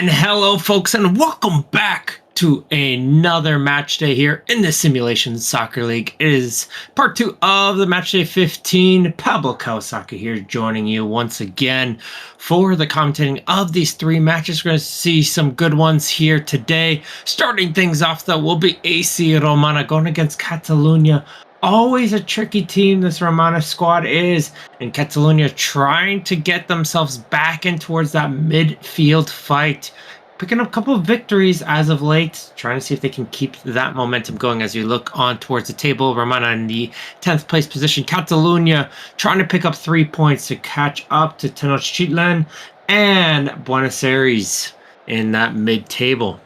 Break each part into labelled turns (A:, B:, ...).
A: And hello, folks, and welcome back to another match day here in the Simulation Soccer League. It is part 2 of the Matchday 15. Pablo Kawasaki here joining you once again for the commentating of these 3 matches. We're going to see some good ones here today. Starting things off, though, will be AC Romana going against Catalunya. Always a tricky team this Romana squad is, and Catalunya trying to get themselves back in towards that midfield fight. Picking up a couple of victories as of late, trying to see if they can keep that momentum going as you look on towards the table. Romana in the 10th place position. Catalunya trying to pick up 3 points to catch up to Tenochtitlan and Buenos Aires in that mid-table.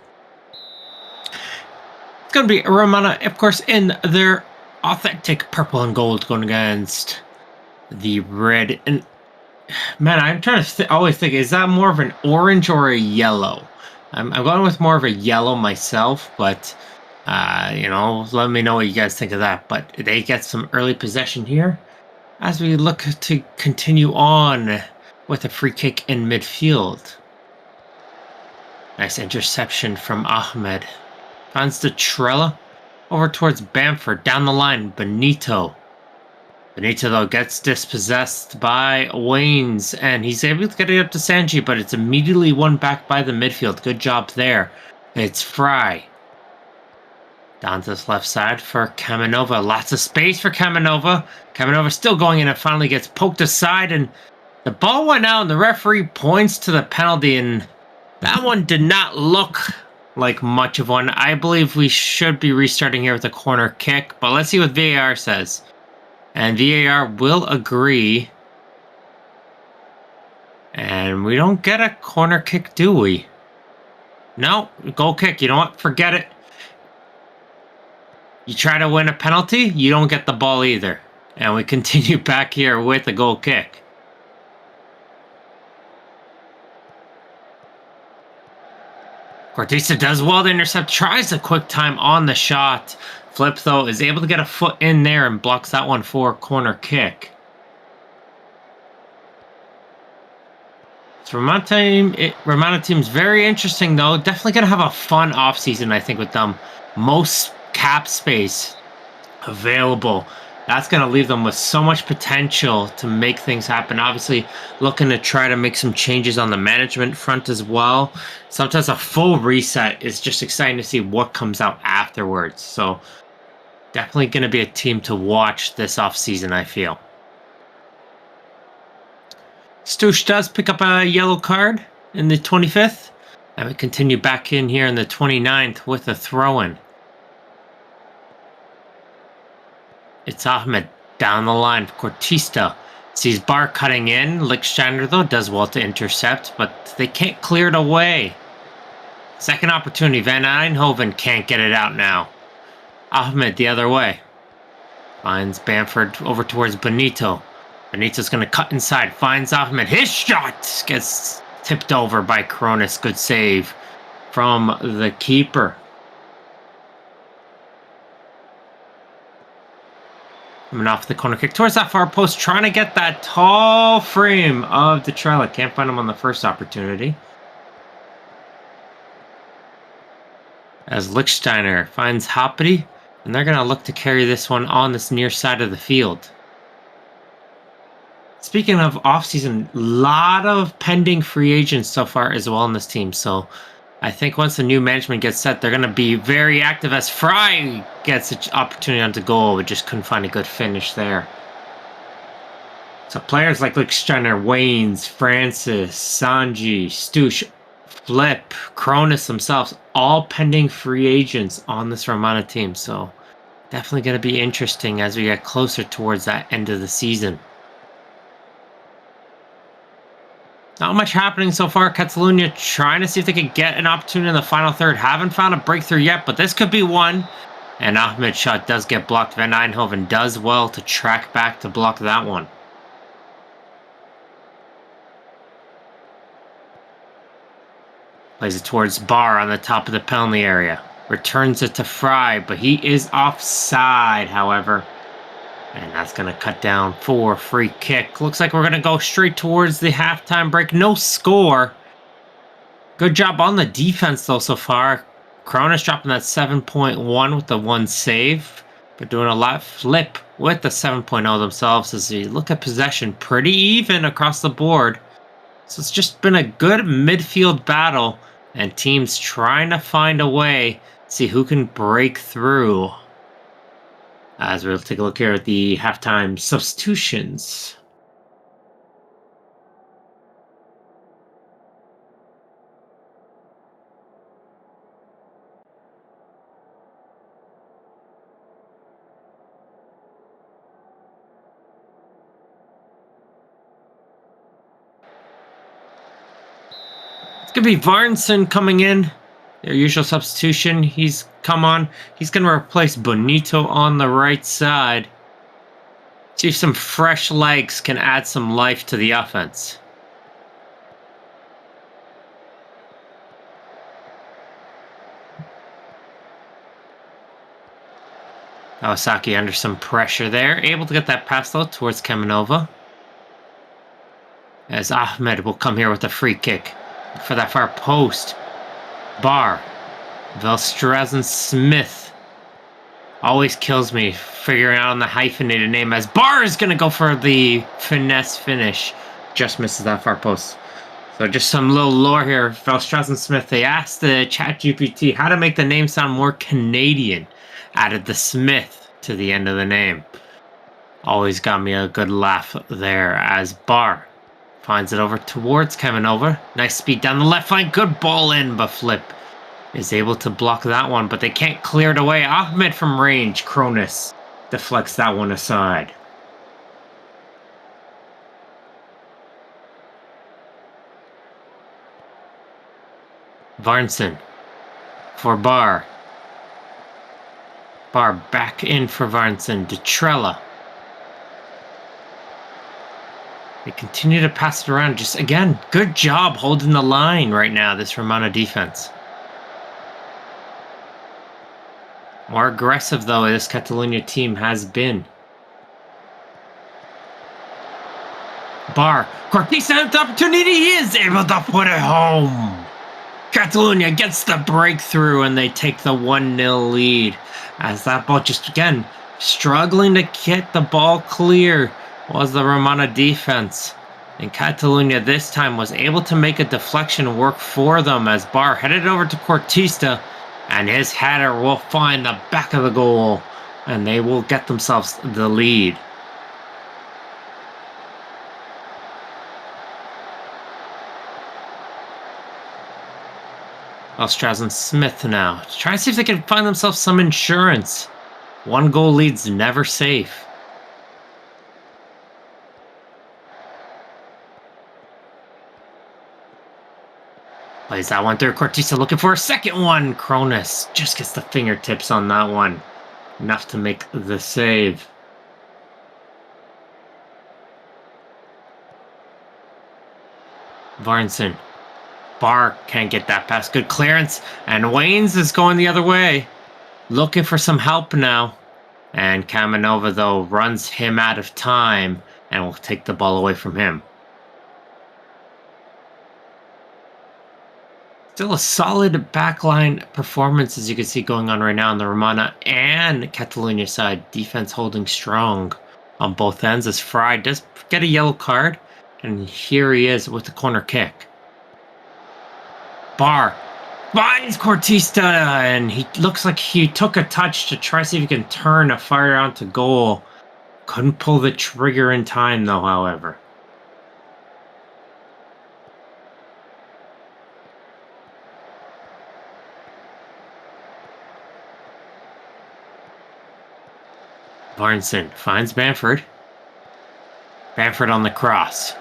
A: It's going to be Romana, of course, in their authentic purple and gold going against the red. And man, I'm trying to always think, is that more of an orange or a yellow? I'm going with more of a yellow myself, but let me know what you guys think of that. But they get some early possession here as we look to continue on with a free kick in midfield. Nice interception from Ahmed. Finds the Trella. Over towards Bamford, down the line, Benito. Benito, though, gets dispossessed by Waynes, and he's able to get it up to Sanji, but it's immediately won back by the midfield. Good job there. It's Fry. Down to this left side for Kamanova. Lots of space for Kamanova. Kamanova still going in and finally gets poked aside, and the ball went out, and the referee points to the penalty, and that one did not look like much of one. I believe we should be restarting here with a corner kick, but let's see what VAR says. And VAR will agree. And we don't get a corner kick, do we? No, goal kick. You know what? Forget it. You try to win a penalty, you don't get the ball either. And we continue back here with a goal kick. Cortista does well to intercept, tries a quick time on the shot. Flip, though, is able to get a foot in there and blocks that one for a corner kick. So Romana team's very interesting, though. Definitely going to have a fun offseason, I think, with them. Most cap space available. That's going to leave them with so much potential to make things happen. Obviously, looking to try to make some changes on the management front as well. Sometimes a full reset is just exciting to see what comes out afterwards. So, definitely going to be a team to watch this offseason, I feel. Stush does pick up a yellow card in the 25th. And we continue back in here in the 29th with a throw-in. It's Ahmed down the line. Cortista sees Bar cutting in. Lichtsteiner, though, does well to intercept, but they can't clear it away. Second opportunity. Van Eindhoven can't get it out now. Ahmed the other way. Finds Bamford over towards Benito. Benito's going to cut inside. Finds Ahmed. His shot gets tipped over by Cronus. Good save from the keeper. Coming off the corner kick towards that far post, trying to get that tall frame of the Trella. Can't find him on the first opportunity. As Lichtsteiner finds Hoppity, and they're going to look to carry this one on this near side of the field. Speaking of offseason, a lot of pending free agents so far as well on this team. So I think once the new management gets set, they're going to be very active as Fry gets an opportunity onto goal, but just couldn't find a good finish there. So players like Lichtsteiner, Waynes, Francis, Sanji, Stush, Flip, Cronus themselves, all pending free agents on this Romana team. So definitely going to be interesting as we get closer towards that end of the season. Not much happening so far. Catalunya trying to see if they could get an opportunity in the final third. Haven't found a breakthrough yet, but this could be one. And Ahmed's shot does get blocked. Van Eindhoven does well to track back to block that one. Plays it towards Barr on the top of the penalty area. Returns it to Fry, but he is offside, however. And that's going to cut down for a free kick. Looks like we're going to go straight towards the halftime break. No score. Good job on the defense, though, so far. Cronus dropping that 7.1 with the one save. But doing a lot flip with the 7.0 themselves as you look at possession. Pretty even across the board. So it's just been a good midfield battle. And teams trying to find a way to see who can break through. As we'll take a look here at the halftime substitutions. It's going to be Varnson coming in. Their usual substitution. He's come on. He's going to replace Bonito on the right side. See if some fresh legs can add some life to the offense. Kawasaki under some pressure there. Able to get that pass though towards Kamenova. As Ahmed will come here with a free kick. For that far post. Barr. Velstrazen Smith. Always kills me figuring out on the hyphenated name as Barr is going to go for the finesse finish. Just misses that far post. So just some little lore here. Velstrazen Smith, they asked the ChatGPT how to make the name sound more Canadian. Added the Smith to the end of the name. Always got me a good laugh there as Barr finds it over towards Kamenova. Nice speed down the left flank. Good ball in, but Flip is able to block that one, but they can't clear it away. Ahmed from range. Cronus deflects that one aside. Varnson for Barr. Barr back in for Varnson. Detrella. They continue to pass it around. Just, again, good job holding the line right now, this Romano defense. More aggressive, though, this Catalunya team has been. Barr. Cortez has the opportunity. He is able to put it home. Catalunya gets the breakthrough, and they take the 1-0 lead. As that ball just, again, struggling to get the ball clear was the Romana defense. And Catalunya this time was able to make a deflection work for them as Barr headed over to Cortista, and his header will find the back of the goal, and they will get themselves the lead. Velstrazen Smith now. Try to see if they can find themselves some insurance. 1 goal lead's never safe. Plays that one through. Cortisa looking for a second one. Cronus just gets the fingertips on that one. Enough to make the save. Varnson. Barr can't get that pass. Good clearance. And Waynes is going the other way. Looking for some help now. And Kamenova, though, runs him out of time and will take the ball away from him. Still a solid backline performance, as you can see, going on right now on the Romana and Catalunya side. Defense holding strong on both ends as Fry does get a yellow card. And here he is with the corner kick. Barr finds Cortista, and he looks like he took a touch to try to see if he can turn a fire onto goal. Couldn't pull the trigger in time, though, however. Varnson finds Bamford. Bamford on the cross.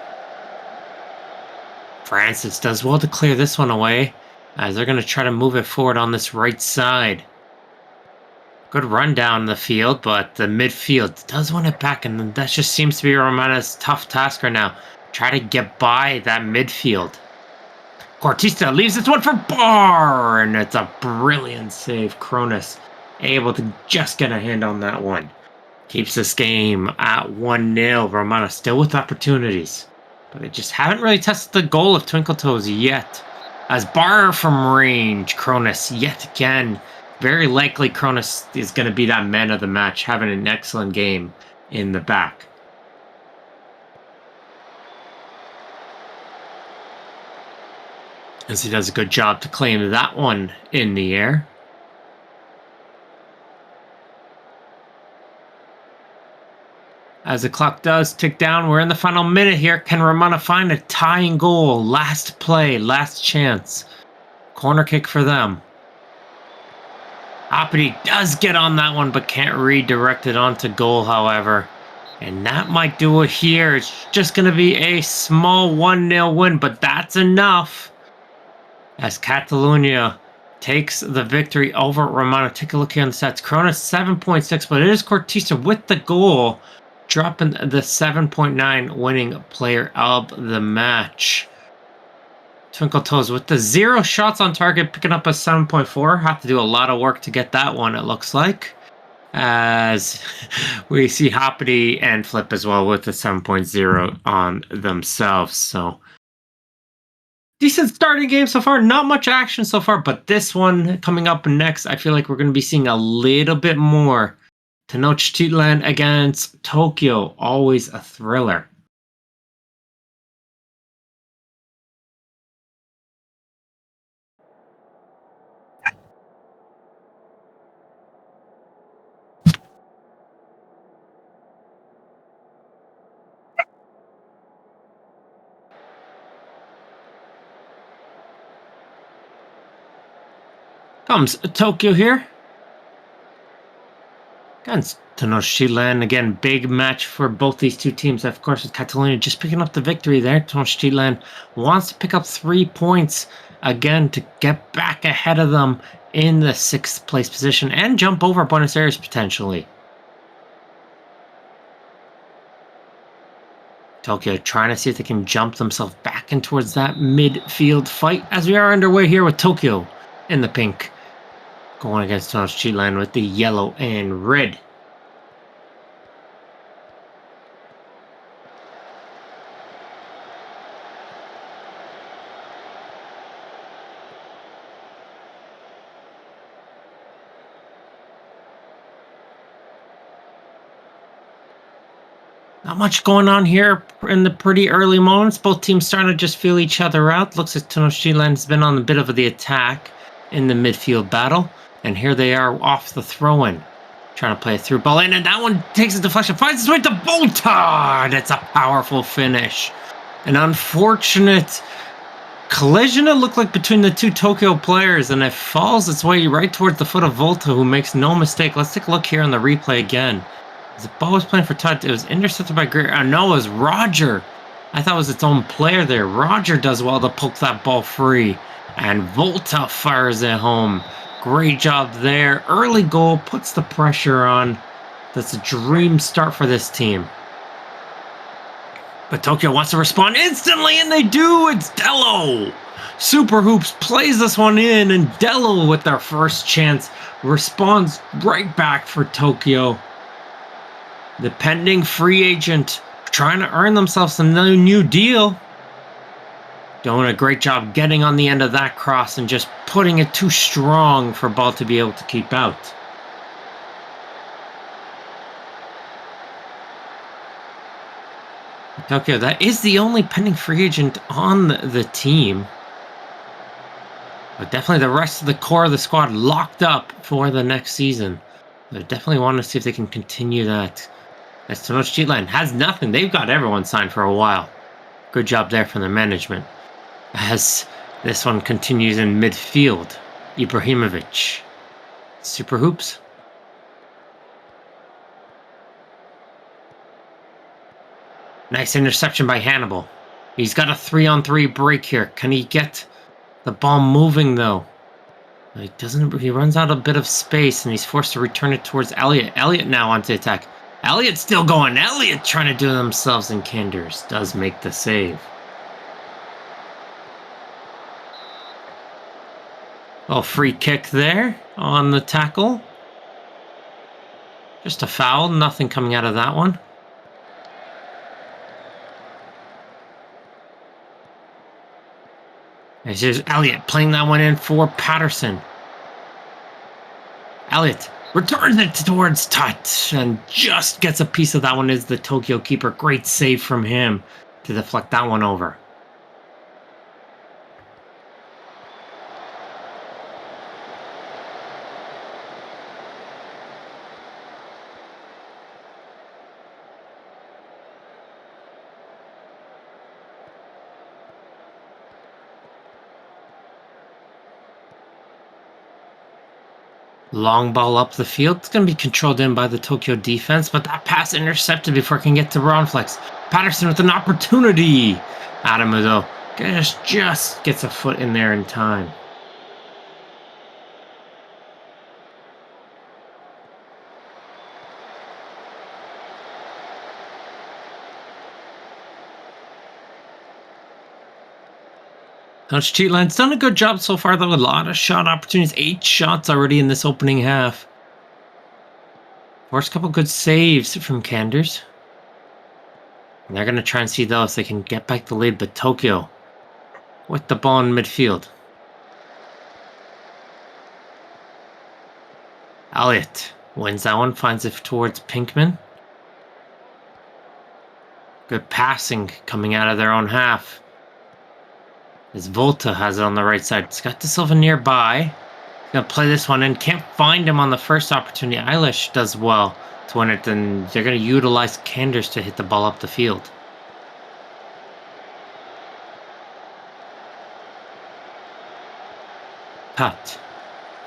A: Francis does well to clear this one away, as they're going to try to move it forward on this right side. Good run down the field, but the midfield does win it back, and that just seems to be Romana's tough task right now. Try to get by that midfield. Cortista leaves this one for Barr, and it's a brilliant save. Cronus able to just get a hand on that one. Keeps this game at 1-0. Romana still with opportunities, but they just haven't really tested the goal of Twinkle Toes yet. As Barr from range, Cronus yet again. Very likely Cronus is going to be that man of the match, having an excellent game in the back. As he does a good job to claim that one in the air. As the clock does tick down, we're in the final minute here. Can Romana find a tying goal? Last play, last chance. Corner kick for them. Appity does get on that one, but can't redirect it onto goal, however. And that might do it here. It's just going to be a small 1-0 win, but that's enough. As Catalunya takes the victory over Romana. Take a look here on the stats. Cronus 7.6, but it is Cortista with the goal, dropping the 7.9 winning player of the match. Twinkle Toes with the 0 shots on target, picking up a 7.4. Have to do a lot of work to get that one, it looks like. As we see Hoppity and Flip as well with the 7.0 on themselves. So decent starting game so far. Not much action so far, but this one coming up next, I feel like we're going to be seeing a little bit more. Tenochtitlan against Tokyo, always a thriller. Comes Tokyo here. Against Tenochtitlan. Again, big match for both these two teams. Of course, with Catalunya just picking up the victory there. Tenochtitlan wants to pick up 3 points again to get back ahead of them in the 6th place position and jump over Buenos Aires potentially. Tokyo trying to see if they can jump themselves back in towards that midfield fight as we are underway here with Tokyo in the pink. Going against Tenochtitlan with the yellow and red. Not much going on here in the pretty early moments. Both teams starting to just feel each other out. Looks like Tenochtitlan has been on a bit of the attack in the midfield battle. And here they are off the throw-in. Trying to play a through ball in, and that one takes a deflection. Finds its way to Volta! It's a powerful finish. An unfortunate collision, it looked like, between the two Tokyo players, and it falls its way right towards the foot of Volta, who makes no mistake. Let's take a look here on the replay again. As the ball was playing for touch, it was intercepted by Greer. No, it was Roger. I thought it was its own player there. Roger does well to poke that ball free, and Volta fires it home. Great job there. Early goal puts the pressure on. That's a dream start for this team. But Tokyo wants to respond instantly, and they do. It's Dello. Super Hoops plays this one in, and Dello, with their first chance, responds right back for Tokyo. The pending free agent trying to earn themselves a new deal. Doing a great job getting on the end of that cross and just putting it too strong for ball to be able to keep out. Tokyo, that is the only pending free agent on the team. But definitely the rest of the core of the squad locked up for the next season. They definitely want to see if they can continue that. As Tenochtitlan has nothing. They've got everyone signed for a while. Good job there from the management. As this one continues in midfield, Ibrahimovic. Super Hoops. Nice interception by Hannibal. He's got a 3-on-3 break here. Can he get the ball moving, though? He doesn't. He runs out a bit of space, and he's forced to return it towards Elliott. Elliott now onto attack. Elliott still going. Elliott trying to do themselves, and Kenders does make the save. Oh, free kick there on the tackle. Just a foul. Nothing coming out of that one. Here's Elliott playing that one in for Patterson. Elliott returns it towards Tut and just gets a piece of that one as the Tokyo keeper. Great save from him to deflect that one over. Long ball up the field. It's going to be controlled in by the Tokyo defense, but that pass intercepted before it can get to Ronflex. Patterson with an opportunity. Adamu, though, just gets a foot in there in time. Coach Cheatline's done a good job so far, though. A lot of shot opportunities. 8 shots already in this opening half. Forced a couple good saves from Kenders. And they're going to try and see, though, if they can get back the lead. But Tokyo with the ball in midfield. Elliott wins that one. Finds it towards Pinkman. Good passing coming out of their own half. As Volta has it on the right side. Scott De Silva nearby. Gonna play this one in. Can't find him on the first opportunity. Eilish does well to win it. Then they're gonna utilize Kenders to hit the ball up the field. Cut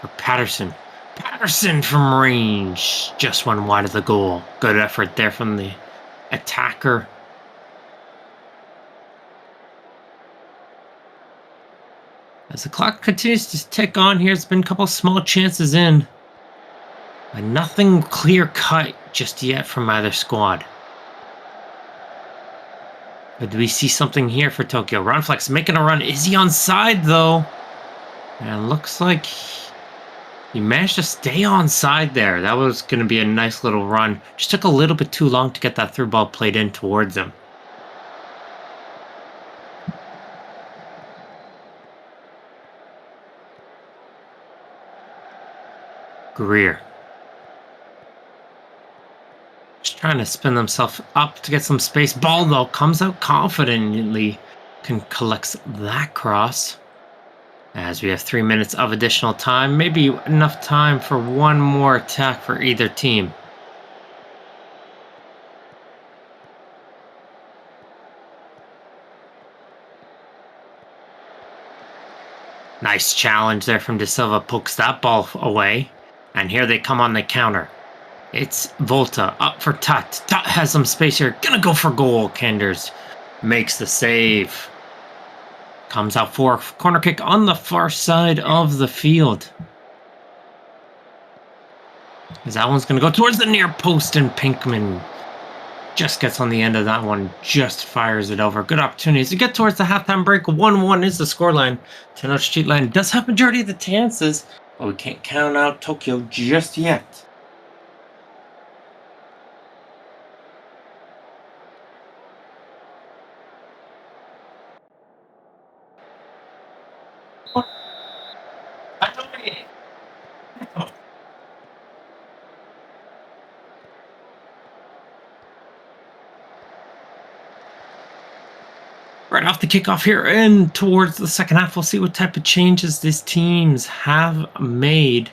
A: for Patterson. Patterson from range. Just one wide of the goal. Good effort there from the attacker. As the clock continues to tick on here, there's been a couple small chances in. But nothing clear-cut just yet from either squad. But do we see something here for Tokyo? Ronflex making a run. Is he onside, though? And looks like he managed to stay onside there. That was going to be a nice little run. Just took a little bit too long to get that through ball played in towards him. Greer. Just trying to spin themselves up to get some space. Ball, though, comes out confidently. Collects that cross. As we have 3 minutes of additional time. Maybe enough time for one more attack for either team. Nice challenge there from De Silva. Pokes that ball away. And here they come on the counter. It's Volta up for Tut. Tut has some space here. Gonna go for goal. Kenders makes the save. Comes out for a corner kick on the far side of the field. As that one's gonna go towards the near post, and Pinkman just gets on the end of that one. Just fires it over. Good opportunities to get towards the halftime break. 1-1 is the scoreline. Tenoch Cheatline does have majority of the chances, but we can't count out Tokyo just yet. Right off the kickoff here and towards the second half, we'll see what type of changes these teams have made.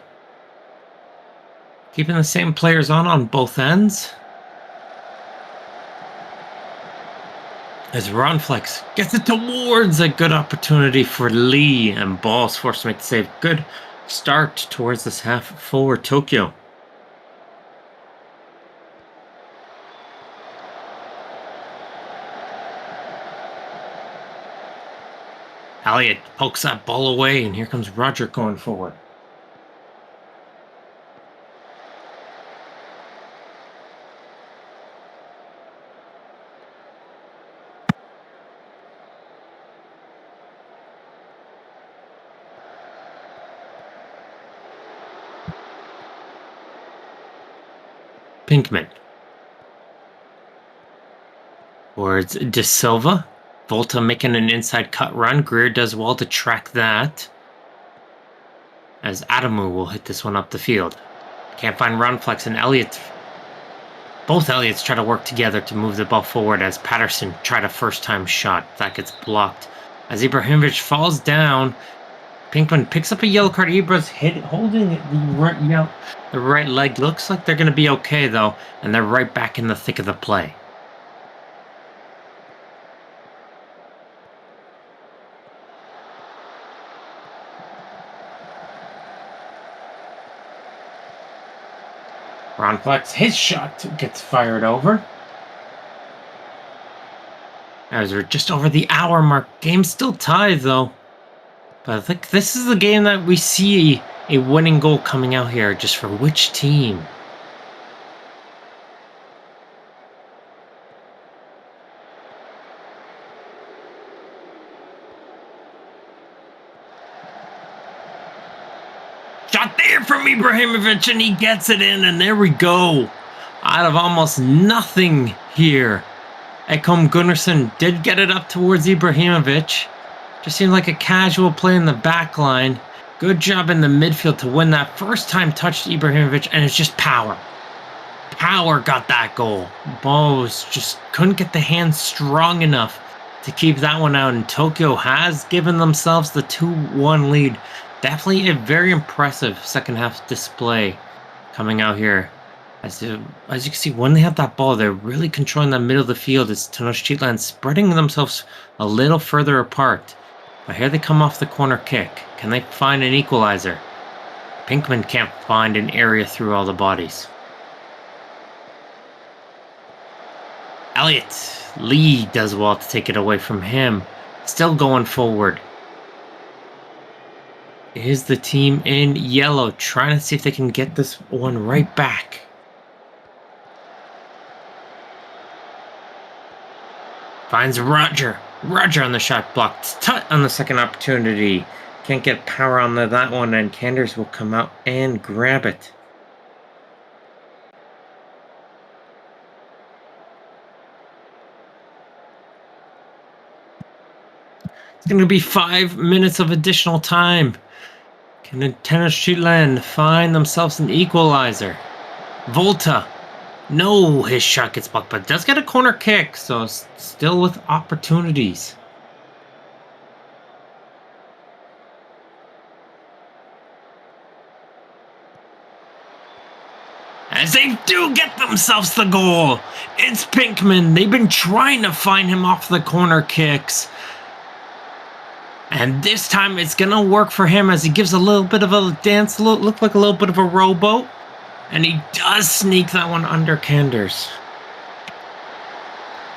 A: Keeping the same players on both ends. As Ronflex gets it towards a good opportunity for Lee, and Ball's forced to make the save. Good start towards this half for Tokyo. Elliott pokes that ball away, and here comes Roger going forward. Pinkman. Towards De Silva. Volta making an inside cut run. Greer does well to track that. As Adamu will hit this one up the field. Can't find Runflex and Elliott. Both Elliots try to work together to move the ball forward as Patterson tried a first-time shot. That gets blocked. As Ibrahimovic falls down, Pinkman picks up a yellow card. Ibra's holding the right leg. Looks like they're going to be okay, though, and they're right back in the thick of the play. Ronflex, his shot gets fired over. As we're just over the hour mark. Game's still tied, though. But I think this is the game that we see a winning goal coming out here, just for which team. Shot there from Ibrahimovic, and he gets it in, and there we go. Out of almost nothing here. Ekholm Gunnarsson did get it up towards Ibrahimovic. Just seemed like a casual play in the back line. Good job in the midfield to win that first time touch to Ibrahimovic, and it's just power. Power got that goal. Ball just couldn't get the hands strong enough to keep that one out, and Tokyo has given themselves the 2-1 lead. Definitely a very impressive second half display coming out here. As you can see, when they have that ball, they're really controlling the middle of the field as Tenochtitlan spreading themselves a little further apart. But here they come off the corner kick. Can they find an equalizer? Pinkman can't find an area through all the bodies. Elliott. Lee does well to take it away from him. Still going forward. Is the team in yellow trying to see if they can get this one right back. Finds Roger. Roger on the shot blocked. Tut on the second opportunity. Can't get power on that one, and Kanders will come out and grab it. It's going to be 5 minutes of additional time. Can Tenochtitlan find themselves an equalizer? Volta. No, his shot gets blocked, but does get a corner kick, so still with opportunities. As they do get themselves the goal. It's Pinkman. They've been trying to find him off the corner kicks. And this time it's going to work for him as he gives a little bit of a dance, look like a little bit of a rowboat. And he does sneak that one under Kanders.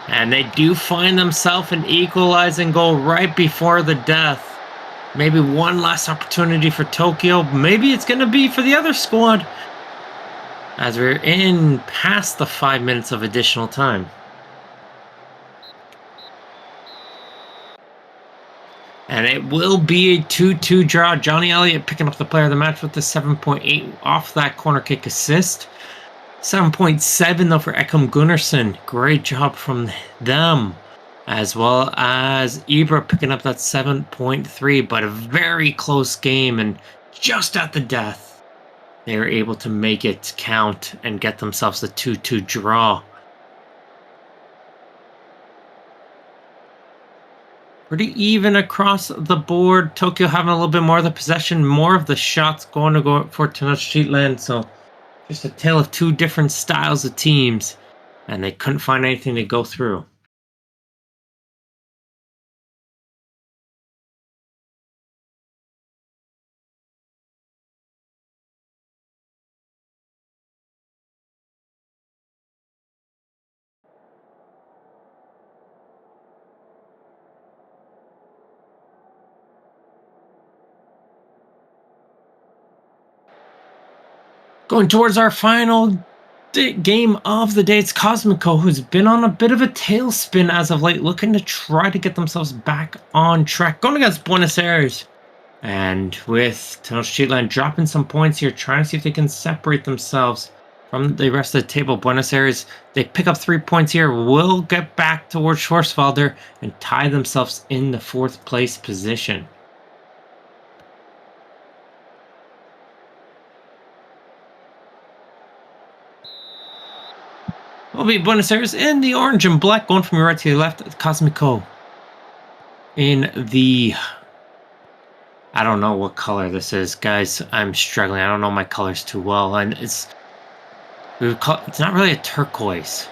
A: And they do find themselves an equalizing goal right before the death. Maybe one last opportunity for Tokyo. Maybe it's going to be for the other squad. As we're in past the 5 minutes of additional time. And it will be a 2-2 draw. Johnny Elliott picking up the player of the match with the 7.8 off that corner kick assist. 7.7 though for Ekholm Gunnarsson. Great job from them. As well as Ibra picking up that 7.3. But a very close game and just at the death. They were able to make it count and get themselves a 2-2 draw. Pretty even across the board. Tokyo having a little bit more of the possession, more of the shots going to go for Tenochtitlan. So just a tale of two different styles of teams, and they couldn't find anything to go through. Going towards our final game of the day, it's Cosmico, who's been on a bit of a tailspin as of late, looking to try to get themselves back on track. Going against Buenos Aires. And with Tenochtitlan dropping some points here, trying to see if they can separate themselves from the rest of the table. Buenos Aires, they pick up 3 points here, will get back towards Schwarzwälder and tie themselves in the 4th place position. Will be Buenos Aires in the orange and black, going from your right to your left. Cosmico in the... I don't know what color this is, guys. I'm struggling. I don't know my colors too well, and it's not really a turquoise.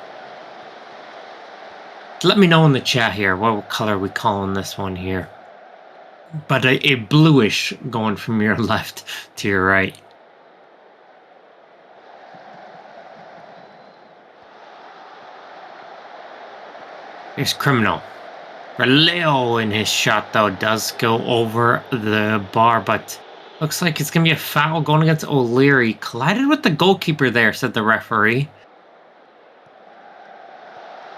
A: Let me know in the chat here what color we calling this one here. But a bluish going from your left to your right. Here's Criminal. Releo in his shot, though, does go over the bar, but looks like it's going to be a foul going against O'Leary. Collided with the goalkeeper there, said the referee.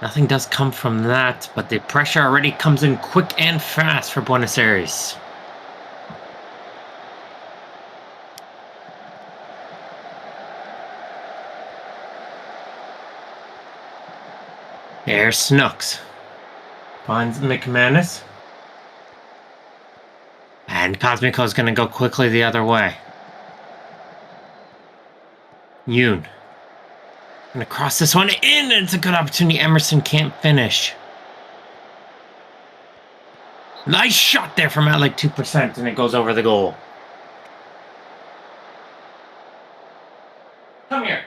A: Nothing does come from that, but the pressure already comes in quick and fast for Buenos Aires. There's Snooks. Finds McManus. And Cosmico's going to go quickly the other way. Yoon. Going to cross this one in. It's a good opportunity. Emerson can't finish. Nice shot there from at like 2%, and it goes over the goal. Come here.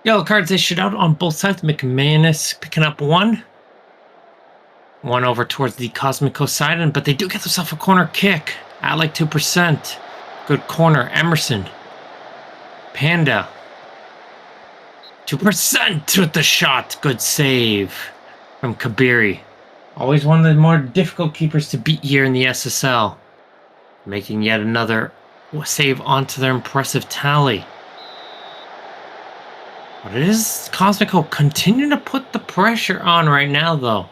A: Yellow cards issued out on both sides. McManus picking up one. One over towards the Cosmico side, but they do get themselves a corner kick at like 2%. Good corner. Emerson. Panda. 2% with the shot. Good save from Kabiri. Always one of the more difficult keepers to beat here in the SSL. Making yet another save onto their impressive tally. But it is Cosmico continuing to put the pressure on right now, though.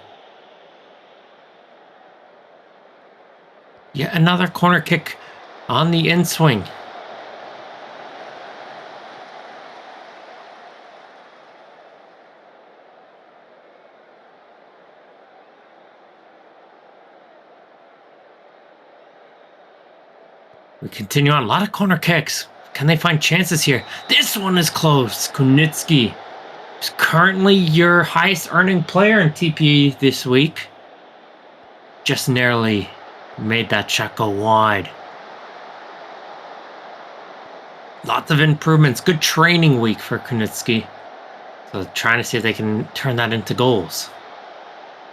A: Yet another corner kick on the in-swing. We continue on. A lot of corner kicks. Can they find chances here? This one is close. Kunitsky is currently your highest earning player in TPE this week. Just narrowly made that shot go wide. Lots of improvements. Good training week for Kunitsky. So trying to see if they can turn that into goals.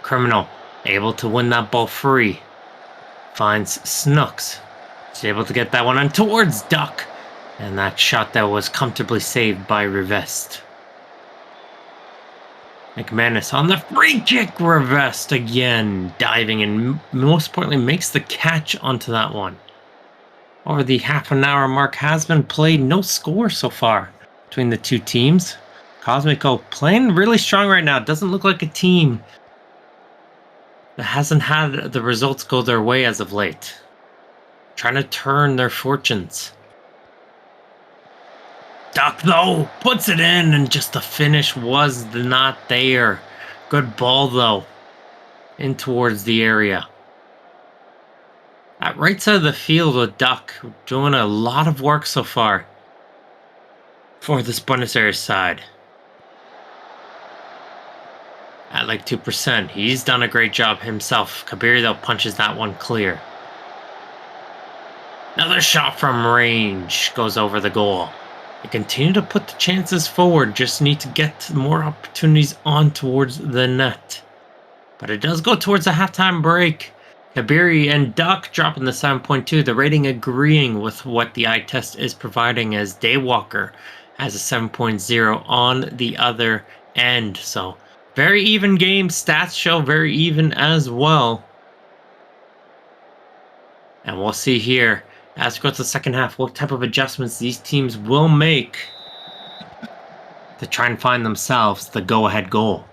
A: Criminal able to win that ball free. Finds Snooks. She's able to get that one on towards Duck. And that shot that was comfortably saved by Rivest. McManus on the free kick. Rivest again diving and most importantly makes the catch onto that one. Over the half an hour mark has been played. No score so far between the two teams. Cosmico playing really strong right now. Doesn't look like a team that hasn't had the results go their way as of late. Trying to turn their fortunes. Duck, though, puts it in, and just the finish was not there. Good ball, though, in towards the area. At right side of the field with Duck, doing a lot of work so far for this Buenos Aires side. At like 2%, he's done a great job himself. Kabiri, though, punches that one clear. Another shot from range goes over the goal. They continue to put the chances forward, just need to get more opportunities on towards the net. But it does go towards a halftime break. Kabiri and Duck dropping the 7.2, the rating agreeing with what the eye test is providing, as Daywalker has a 7.0 on the other end. So very even game. Stats show very even as well. And we'll see here as we go to the second half what type of adjustments these teams will make to try and find themselves the go-ahead goal.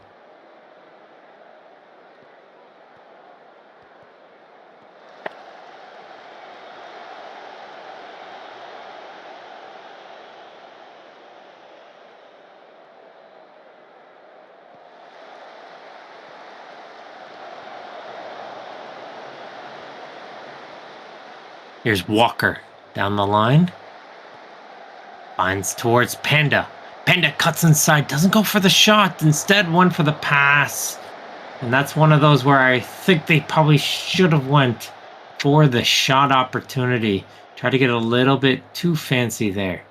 A: Here's Walker down the line. Finds towards Panda. Panda cuts inside, doesn't go for the shot, instead went for the pass. And that's one of those where I think they probably should have went for the shot opportunity. Try to get a little bit too fancy there.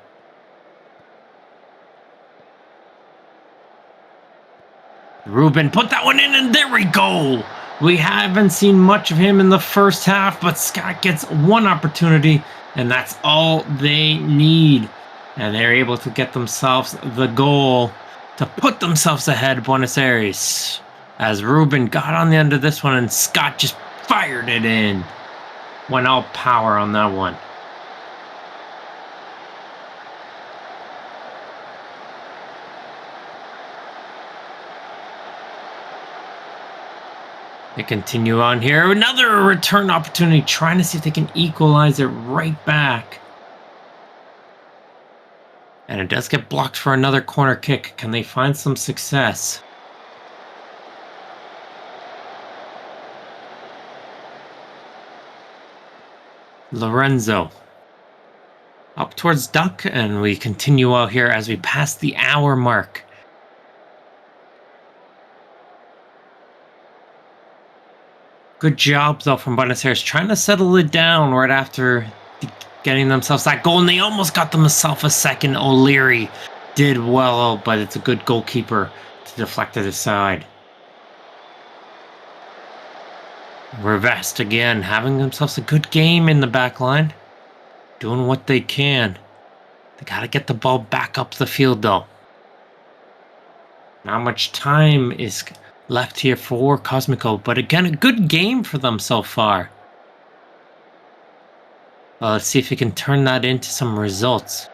A: Ruben put that one in, and there we go. We haven't seen much of him in the first half, but Scott gets one opportunity, and that's all they need. And they're able to get themselves the goal to put themselves ahead Buenos Aires. As Ruben got on the end of this one, and Scott just fired it in. Went all power on that one. They continue on here. Another return opportunity, trying to see if they can equalize it right back. And it does get blocked for another corner kick. Can they find some success? Lorenzo. Up towards Duck, and we continue out here as we pass the hour mark. Good job, though, from Buenos Aires, trying to settle it down right after getting themselves that goal, and they almost got themselves a second. O'Leary did well, but it's a good goalkeeper to deflect it aside. Revest again, having themselves a good game in the back line. Doing what they can. They got to get the ball back up the field, though. Not much time is left here for Cosmico, but again, a good game for them so far. Well, let's see if we can turn that into some results.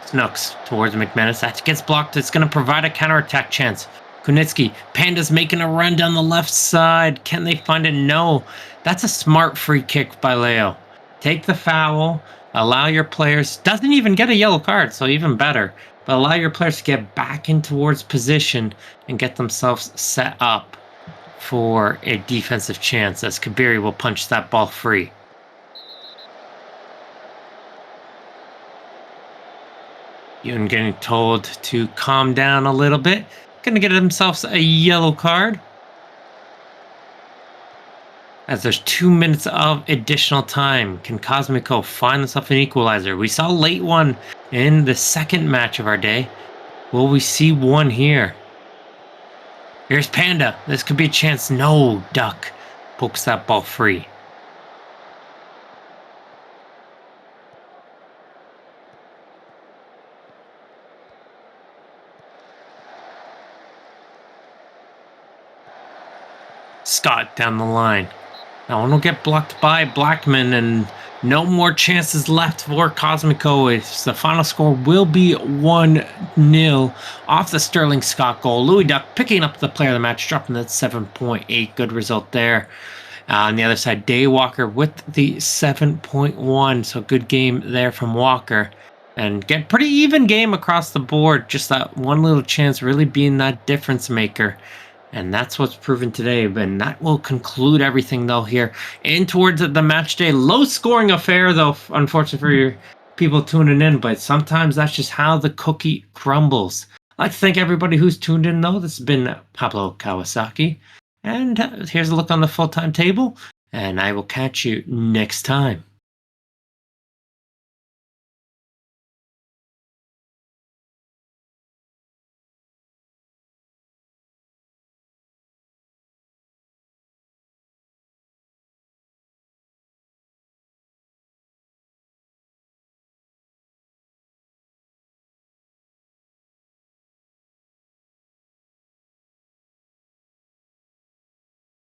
A: Snooks towards McManus. That gets blocked. It's going to provide a counterattack chance. Kunitsky. Panda's making a run down the left side. Can they find it? No. That's a smart free kick by Leo. Take the foul. Allow your players. Doesn't even get a yellow card, so even better. But allow your players to get back in towards position and get themselves set up for a defensive chance, as Kabiri will punch that ball free. Yoon getting told to calm down a little bit. Gonna get themselves a yellow card. As there's 2 minutes of additional time, can Cosmico find themselves an equalizer? We saw a late one in the second match of our day. Will we see one here? Here's Panda. This could be a chance. No, Duck pokes that ball free. Scott down the line. That one will get blocked by Blackman, and no more chances left for Cosmico. The final score will be 1-0 off the Sterling Scott goal. Louis Duck picking up the player of the match, dropping that 7.8. Good result there. On the other side, Day Walker with the 7.1. So good game there from Walker. And get pretty even game across the board. Just that one little chance really being that difference maker. And that's what's proven today. And that will conclude everything, though, here in towards the match day. Low-scoring affair, though, unfortunately for your people tuning in. But sometimes that's just how the cookie crumbles. I'd like to thank everybody who's tuned in, though. This has been Pablo Kawasaki. And here's a look on the full-time table. And I will catch you next time.